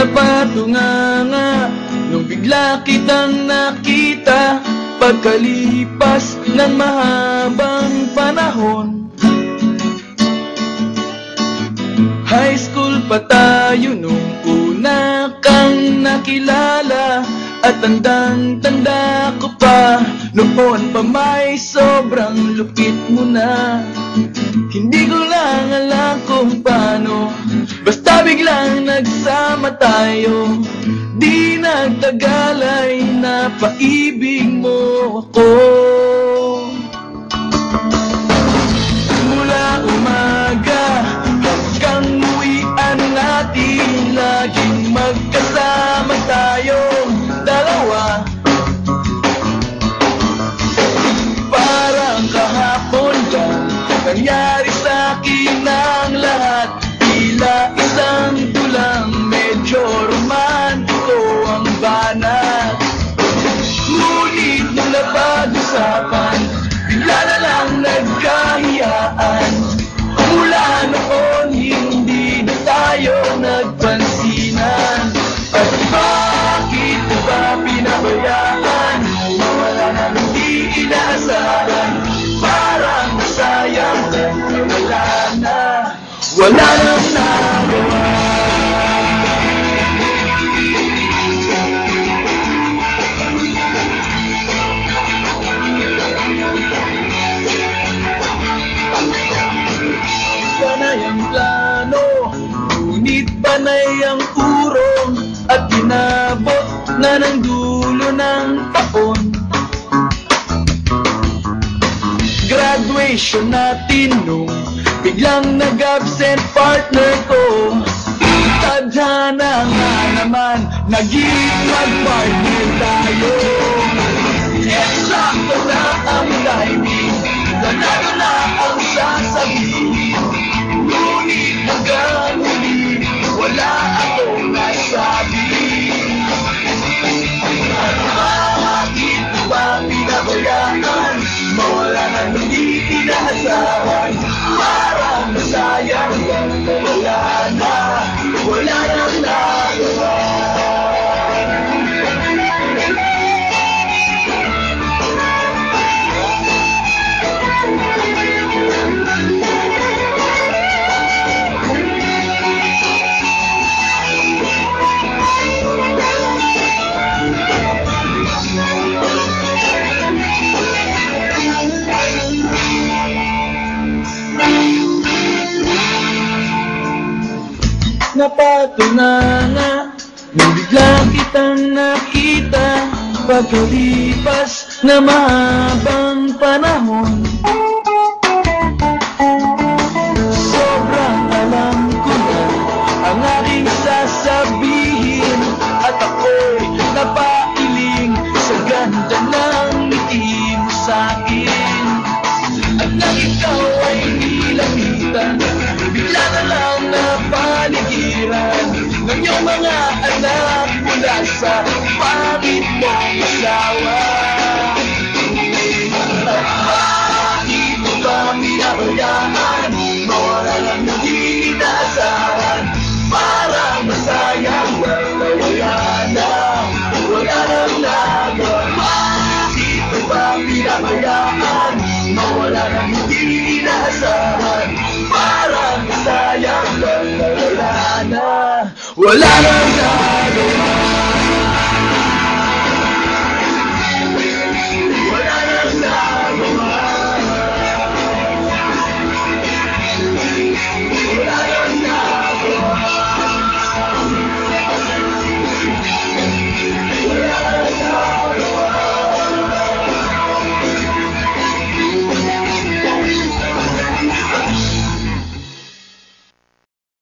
Napatunganga nung bigla kitang nakita, pagkalipas ng mahabang panahon. High school pa tayo nung una kang nakilala, at tandang-tanda ko pa, noon pa may sobrang lupit mo na. Hindi ko lang alam kung paano, basta biglang nagsama tayo. Di nagtagal ay napaibig mo ako. Mula umaga hanggang uwian natin, laging magkasama tayong dalawa. Parang kahapon lang nangyari sa'kin ang lahat, tila isang tulang medyo romantiko ang banat. Ngunit nung napag-usapan, bigla na lang nagkahiyaan. Mula noon hindi na tayo nagpansinan. At bakit na ba pinabayaan? Wala na hindi inaasahan, parang masayang wala na, wala nang nagawa. Panay ang plano, ngunit panay ang urong, at inabot na ng dulo ng taon. Graduation natin nung biglang nag-absent partner ko. Tadhana nga naman, naging mag-partner tayo. Eksakto na ang timing, ganado na ang sasabihin. Ngunit hanggang huli, wala akong nasabi. At bakit ba pinabayaan? Mawala na hindi inaasahan, parang masayang wala na, wala nang nagawa. Napatunganga nung bigla kitang nakita, pagkalipas na mahabang panahon. Sobrang alam ko na ang aking sasabihin, at ako'y napailing sa ganda ng ngiti mo sa'kin. At nang ikaw ay nilapitan, bigla na lang napaligiran ng iyong mga anak mula sa pangit mong asawa. At bakit mo ba pinabayaan? Mawala lang hindi inaasahan, parang masayang wala na, wala nang nagawa. Bakit mo ba pinabayaan? Mawala lang hindi inaasahan, parang masayang wala na, wala nang nagawa.